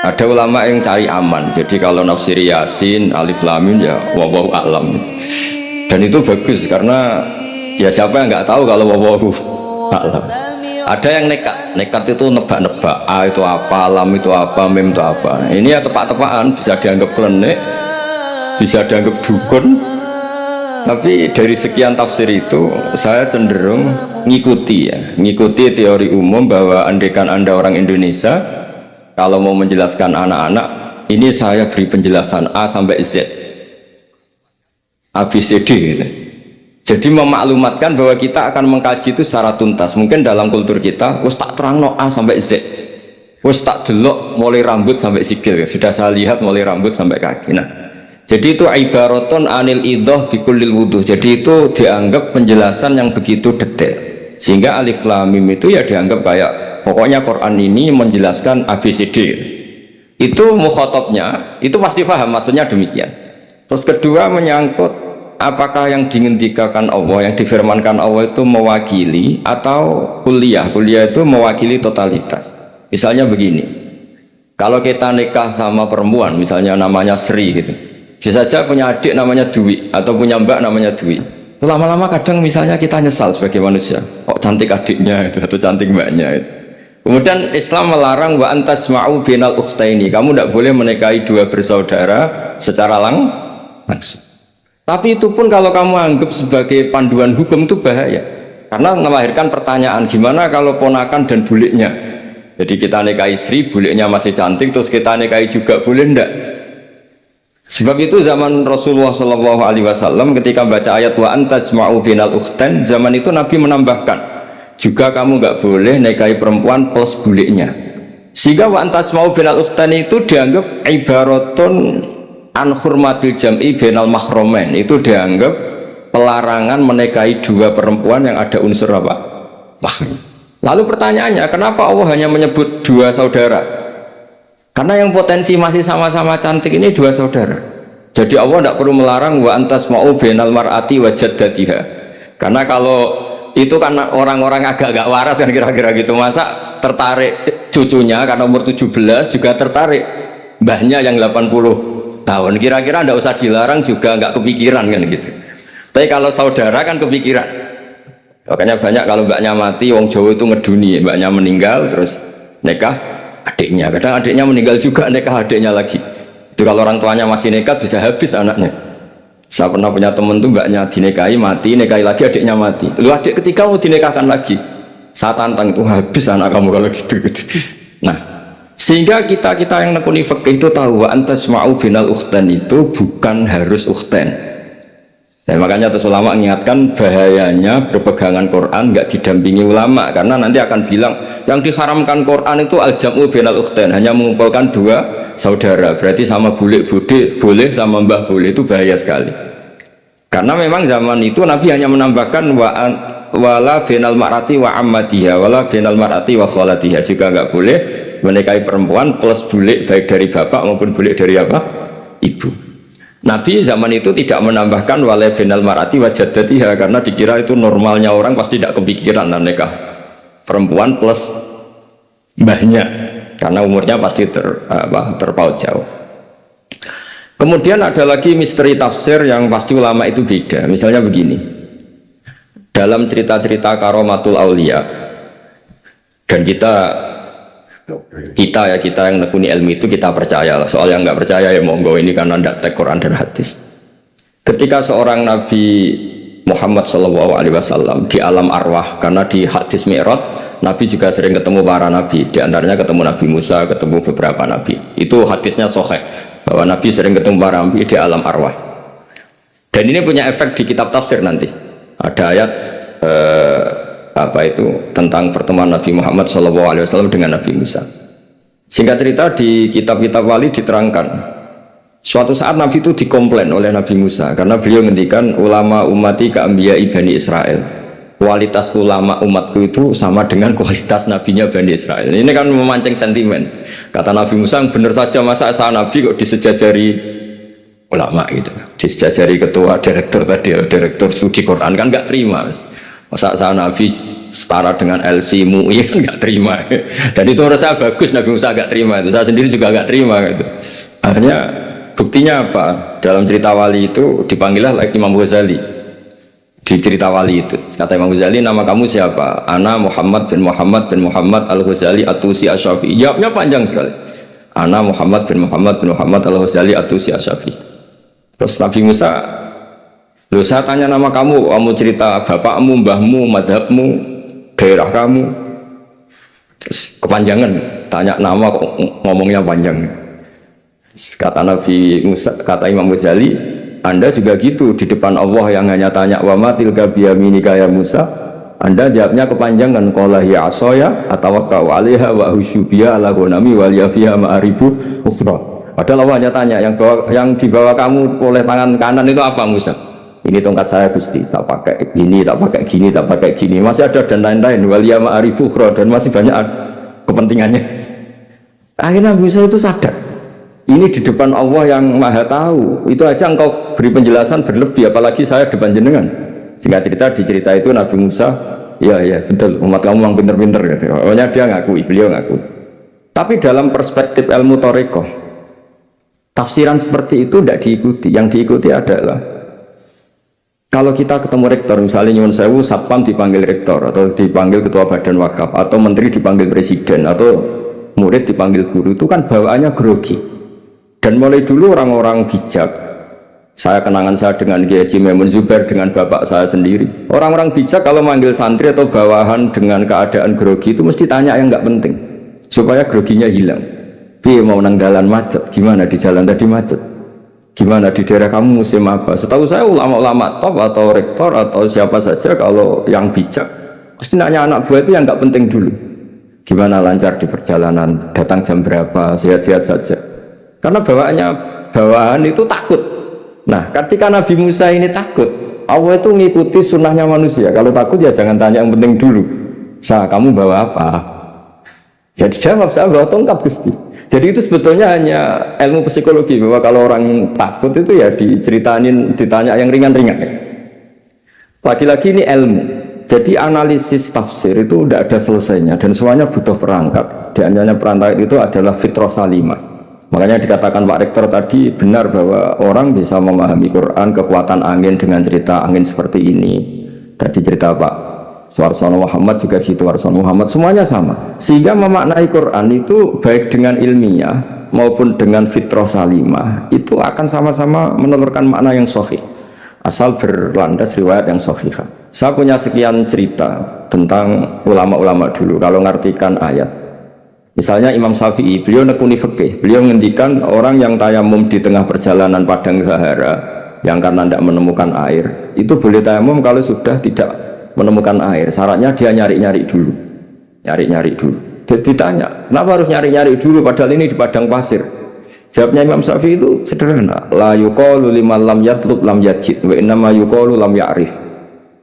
Ada ulama yang cari aman, jadi kalau nafsir Yasin, Alif Lam Mim ya wallahu a'lam. Dan itu bagus karena ya siapa yang nggak tahu kalau wallahu a'lam. Ada yang nekat itu nebak-nebak, A itu apa, Lam itu apa, Mim itu apa. Nah, ini ya tepak-tepakan, bisa dianggap klenik, bisa dianggap dukun. Tapi dari sekian tafsir itu saya cenderung ngikuti teori umum bahwa andaikan Anda orang Indonesia, kalau mau menjelaskan anak-anak, ini saya beri penjelasan A sampai Z, A, B, C, D gitu. Jadi memaklumatkan bahwa kita akan mengkaji itu secara tuntas. Mungkin dalam kultur kita, wes tak terang no A sampai Z, wes tak delok mulai rambut sampai sikil, sudah saya lihat mulai rambut sampai kaki. Nah, jadi itu ibaraton anil idoh bikulil wuduh. Jadi itu dianggap penjelasan yang begitu detail, sehingga Alif Lam Mim itu ya dianggap kayak pokoknya Quran ini menjelaskan ABCD. Itu mukhatabnya itu pasti paham maksudnya demikian. Terus kedua menyangkut apakah yang diinginkan Allah, yang difirmankan Allah itu mewakili atau kuliah itu mewakili totalitas. Misalnya begini, kalau kita nikah sama perempuan misalnya namanya Sri gitu, bisa saja punya adik namanya Dwi atau punya mbak namanya Dwi. Lama-lama kadang misalnya kita nyesal sebagai manusia, kok cantik adiknya itu atau cantik mbaknya itu. Kemudian Islam melarang wa antasma'u binal ukhtaini, kamu tidak boleh menikahi dua bersaudara secara langsung. Tapi itu pun kalau kamu anggap sebagai panduan hukum itu bahaya, karena melahirkan pertanyaan gimana kalau ponakan dan buliknya. Jadi kita nikahi Sri, buliknya masih cantik, terus kita nikahi juga, boleh ndak? Sebab itu zaman Rasulullah SAW ketika baca ayat wa antasma'u binal ukhtain, zaman itu Nabi menambahkan juga kamu nggak boleh nikahi perempuan plus buliknya. Sehingga wa antasma'u binal ukhtain itu dianggap ibaratun an hurmatil jam'i binal mahromen, itu dianggap pelarangan menikahi dua perempuan yang ada unsur apa? Mahram. Lalu pertanyaannya, kenapa Allah hanya menyebut dua saudara? Karena yang potensi masih sama-sama cantik ini dua saudara. Jadi Allah tidak perlu melarang wa antasma'u binal mar'ati wa jaddatiha. Karena kalau itu kan orang-orang agak-agak waras kan kira-kira gitu, masa tertarik cucunya karena umur 17 juga tertarik mbahnya yang 80 tahun, kira-kira tidak usah dilarang juga nggak kepikiran kan gitu. Tapi kalau saudara kan kepikiran. Makanya banyak kalau mbaknya mati, wong Jawa itu ngeduni, mbaknya meninggal terus nikah adiknya, kadang adiknya meninggal juga nikah adiknya lagi. Itu kalau orang tuanya masih nekat bisa habis anaknya. Saya pernah punya temen tuh mbaknya dinikahi mati, nikahi lagi adiknya mati. Lu adik ketika mau dinikahkan lagi, saya tantang itu habis anak kamu kalau gitu. Nah, sehingga kita yang nekuni fikih itu tahu wa antasma'u binal ukhtain itu bukan harus ukhtain. Dan makanya terus ulama mengingatkan bahayanya berpegangan Quran nggak didampingi ulama, karena nanti akan bilang yang diharamkan Quran itu al-jam'u binal ukhtain, hanya mengumpulkan dua saudara, berarti sama bulik bude boleh, sama mbah boleh, itu bahaya sekali. Karena memang zaman itu Nabi hanya menambahkan wala binal mar'ati wa ammatiha, wala binal mar'ati wa kholatiha, juga nggak boleh menikahi perempuan plus bulik baik dari bapak maupun bulik dari apa? Ibu. Nabi zaman itu tidak menambahkan wala binal mar'ati wa jaddatiha, karena dikira itu normalnya orang pasti tidak kepikiran nikah perempuan plus mbahnya, karena umurnya pasti terpaut jauh. Kemudian ada lagi misteri tafsir yang pasti ulama itu beda. Misalnya begini, dalam cerita-cerita karomatul aulia, dan kita yang nekuni ilmu itu kita percaya, soal yang nggak percaya ya monggo, ini karena tidak tek Quran dan hadis. Ketika seorang Nabi Muhammad SAW di alam arwah, karena di hadis Mi'raj Nabi juga sering ketemu para nabi, diantaranya ketemu Nabi Musa, ketemu beberapa nabi, itu hadisnya sahih bahwa Nabi sering ketemu para nabi di alam arwah. Dan ini punya efek di kitab tafsir nanti, ada ayat tentang pertemuan Nabi Muhammad SAW dengan Nabi Musa. Singkat cerita di kitab-kitab wali diterangkan, suatu saat Nabi itu dikomplain oleh Nabi Musa karena beliau ngendikan ulama umati ka'ambiyai Bani Israel, kualitas ulama umatku itu sama dengan kualitas nabinya Bani Israel. Ini kan memancing sentimen. Kata Nabi Musa, benar saja masa saya Nabi kok disejajari ulama gitu, disejajari ketua direktur tadi, direktur studi Quran, kan nggak terima. Masa saya Nabi setara dengan LC MUI kan nggak terima. Dan itu menurut saya bagus, Nabi Musa nggak terima itu. Saya sendiri juga nggak terima gitu. Akhirnya buktinya apa? Dalam cerita wali itu dipanggillah Imam Ghazali. Di cerita wali itu kata Imam Ghazali, nama kamu siapa? Ana Muhammad bin Muhammad Al-Ghazali At-Tusi Asy-Syafi'i. Jawabnya panjang sekali. Ana Muhammad bin Muhammad Al-Ghazali At-Tusi Asy-Syafi'i. Terus Nabi Musa, loh saya tanya nama kamu, kamu cerita bapakmu, mbahmu, madhabmu, daerah kamu. Terus kepanjangan, tanya nama kok ngomongnya panjang. Kata Nabi Musa, kata Imam Ghazali, Anda juga gitu di depan Allah yang hanya tanya wa ma tilka biyaminika ya Musa, Anda jawabnya kepanjangan qala ya asaya atawakkau 'alaiha wa husyubiya ala ghanami wal yafiha ma'aribu ukhra. Padahal Allah hanya tanya yang dibawa kamu oleh tangan kanan itu apa Musa? Ini tongkat saya Gusti, tak pakai gini, tak pakai gini, tak pakai gini. Masih ada dan lain-lain wal ya ma'aribu ukhra, dan masih banyak kepentingannya. Akhirnya Musa itu sadar. Ini di depan Allah yang maha tahu, itu aja engkau beri penjelasan berlebih, apalagi saya depan jenengan. Singkat cerita, di cerita itu Nabi Musa, ya betul, umat kamu memang pinter-pinter gitu. Pokoknya dia ngakui, beliau ngakui. Tapi dalam perspektif ilmu Thariqah, tafsiran seperti itu tidak diikuti. Yang diikuti adalah kalau kita ketemu rektor, misalnya nyuwun sewu, satpam dipanggil rektor, atau dipanggil ketua badan wakaf, atau menteri dipanggil presiden, atau murid dipanggil guru, itu kan bawaannya grogi. Dan mulai dulu orang-orang bijak, saya kenangan saya dengan Kiai Haji Maimun Zubair, dengan bapak saya sendiri, orang-orang bijak kalau manggil santri atau bawahan dengan keadaan grogi itu mesti tanya yang nggak penting supaya groginya hilang. Piye mau nang dalan macet, gimana di jalan tadi macet, gimana di daerah kamu musim apa. Setahu saya ulama-ulama top atau rektor atau siapa saja kalau yang bijak pasti nanya anak buah itu yang nggak penting dulu, gimana lancar di perjalanan, datang jam berapa, sehat-sehat saja. Karena bawahan itu takut. Nah, ketika Nabi Musa ini takut, Allah itu mengikuti sunnahnya manusia. Kalau takut ya jangan tanya yang penting dulu. Kamu bawa apa? Ya dijawab, saya bawa tongkat Gusti. Jadi itu sebetulnya hanya ilmu psikologi, bahwa kalau orang takut itu ya ditanya yang ringan-ringan. Lagi-lagi ini ilmu. Jadi analisis tafsir itu tidak ada selesainya dan semuanya butuh perangkat. Di antaranya perangkat itu adalah fitrah salimah. Makanya dikatakan Pak Rektor tadi benar bahwa orang bisa memahami Quran, kekuatan angin dengan cerita angin seperti ini. Tadi cerita Pak Suarsono Muhammad juga gitu, Suarsono Muhammad, semuanya sama. Sehingga memaknai Quran itu baik dengan ilmiah maupun dengan fitrah salimah itu akan sama-sama menelurkan makna yang sahih. Asal berlandas riwayat yang sahih. Saya punya sekian cerita tentang ulama-ulama dulu kalau ngartikan ayat. Misalnya Imam Syafi'i, beliau nekuni fikih, beliau menghentikan orang yang tayamum di tengah perjalanan padang Sahara yang karena tidak menemukan air, itu boleh tayamum kalau sudah tidak menemukan air. Syaratnya dia nyari-nyari dulu. Dia ditanya, kenapa harus nyari-nyari dulu padahal ini di padang pasir? Jawabnya Imam Syafi'i itu sederhana, la yuqalu liman lam yatlub lam yajid wa innama yuqalu lam ya'rif.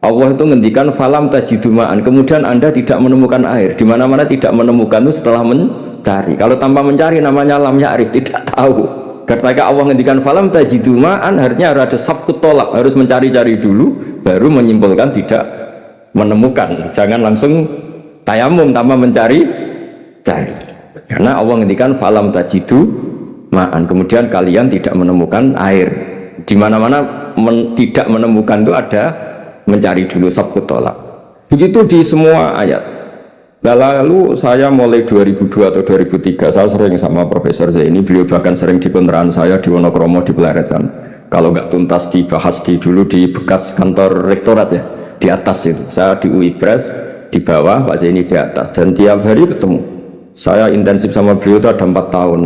Allah itu ngendikan falam tajiduma'an, kemudian Anda tidak menemukan air. Di mana-mana tidak menemukan itu setelah mencari. Kalau tanpa mencari namanya lam ya'rif, tidak tahu. Ketika Allah ngendikan falam tajiduma'an, artinya harus ada sabkut tolak, harus mencari-cari dulu baru menyimpulkan tidak menemukan. Jangan langsung tayamum tanpa mencari. Karena Allah ngendikan falam tajiduma'an, kemudian kalian tidak menemukan air. Di mana-mana tidak menemukan itu ada mencari dulu sabkut tolak. Begitu di semua ayat. Lalu saya mulai 2002 atau 2003 saya sering sama Profesor Zaini, beliau bahkan sering di kontrakan saya di Wonokromo di Pelaretan. Kalau nggak tuntas dibahas dulu di bekas kantor rektorat ya, di atas itu. Saya di UI Pres di bawah, Pak Zaini di atas, dan tiap hari ketemu. Saya intensif sama beliau itu ada 4 tahun.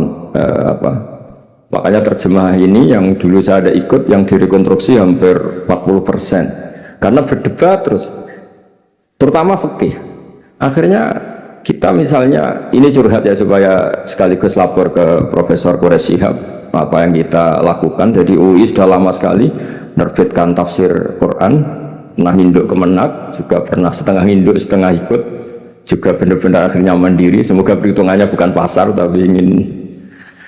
Makanya terjemah ini yang dulu saya ada ikut, yang direkonstruksi hampir 40%. Karena berdebat terus, terutama fikih. Akhirnya kita misalnya, ini curhat ya supaya sekaligus lapor ke Profesor Quraish Shihab apa yang kita lakukan. Jadi UI sudah lama sekali menerbitkan tafsir Quran, pernah induk kemenak, juga pernah setengah induk setengah ikut, juga benar-benar akhirnya mandiri. Semoga perhitungannya bukan pasar, tapi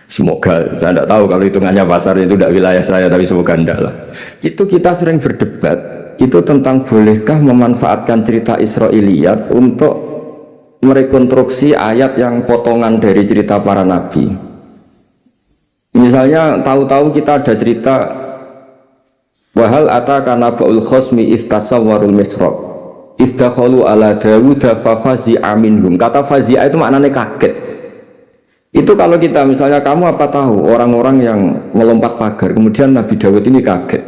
semoga, saya tidak tahu kalau hitungannya pasar itu tidak wilayah saya, tapi semoga tidak lah. Itu kita sering berdebat. itu tentang bolehkah memanfaatkan cerita Israiliyat untuk merekonstruksi ayat yang potongan dari cerita para nabi. Misalnya tahu-tahu kita ada cerita wahal ataka naba'ul khosmi istasawwarul mihrab istakhalu ala Dawud fafazi'a minhum. Kata fazi'a itu maknanya kaget. Itu kalau kita misalnya, kamu apa tahu orang-orang yang melompat pagar kemudian Nabi Dawud ini kaget,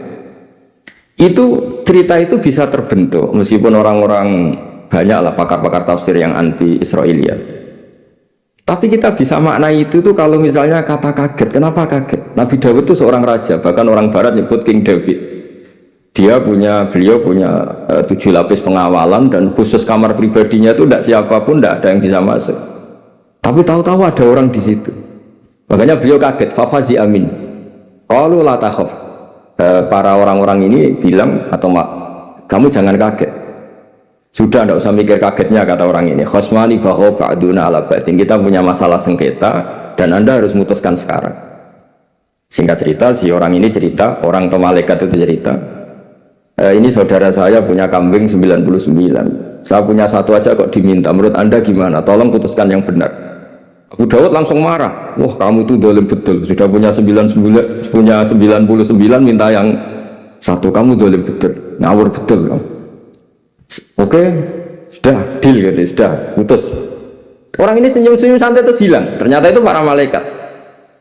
itu cerita itu bisa terbentuk meskipun orang-orang banyaklah pakar-pakar tafsir yang anti Israiliyat, tapi kita bisa maknai itu tuh kalau misalnya kata kaget. Kenapa kaget? Nabi Dawud itu seorang raja, bahkan orang barat nyebut King David. Beliau punya 7 lapis pengawalan dan khusus kamar pribadinya itu tidak siapapun, tidak ada yang bisa masuk. Tapi tahu-tahu ada orang di situ. Makanya beliau kaget. Fafazi amin. Qalu la takhaf. Para orang-orang ini bilang, atau kamu jangan kaget. Sudah, tidak usah mikir kagetnya, kata orang ini. Khosmani baho ba'duna ala ba'din. Kita punya masalah sengketa dan Anda harus memutuskan sekarang. Singkat cerita, si orang ini cerita, orang atau malaikat itu cerita, ini saudara saya punya kambing 99. Saya punya satu aja kok diminta. Menurut Anda gimana? Tolong putuskan yang benar. Abu Dawud langsung marah. Wah, kamu tuh dolim betul. Sudah punya 99, minta yang satu. Kamu dolim betul, ngawur betul. Oke, sudah deal gitu, sudah putus. Orang ini senyum-senyum santai terus hilang. Ternyata itu para malaikat.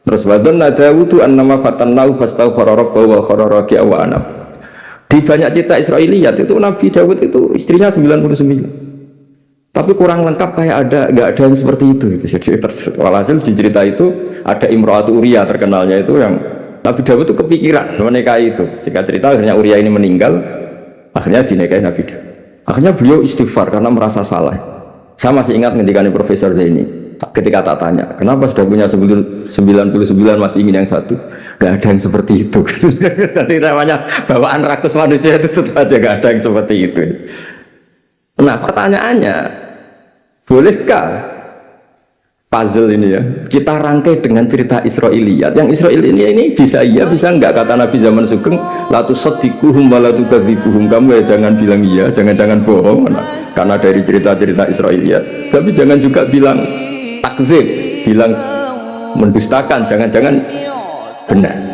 Terus wadonna Dawudu annama fatannahu fastaghfara rabbahu wa kharra raki'a wa anab. Di banyak cerita Israiliyat itu Nabi Dawud itu istrinya 99. Tapi kurang lengkap, kayak nggak ada yang seperti itu. Jadi walhasil di cerita itu ada Imro'atu Uria terkenalnya itu, yang Nabi Dawud itu kepikiran menikahi itu. Singkat cerita akhirnya Uria ini meninggal, akhirnya dinikahi Nabi Dawud. Akhirnya beliau istighfar karena merasa salah. Saya masih ingat ketika Profesor Zaini, ketika tak tanya, kenapa sudah punya 99 masih ingin yang satu? Gak ada yang seperti itu. Jadi namanya bawaan rakus manusia itu tetap aja gak ada yang seperti itu. Nah pertanyaannya, bolehkah puzzle ini ya kita rangkai dengan cerita Israiliyat? Yang Israil ini bisa iya bisa enggak, kata Nabi zaman Sugeng, la tusaddiquhum wa la tukadzibuhum. Kamu ya jangan bilang iya, jangan bohong karena dari cerita-cerita Israiliyat, tapi jangan juga bilang takdzib, bilang mendustakan, jangan-jangan benar.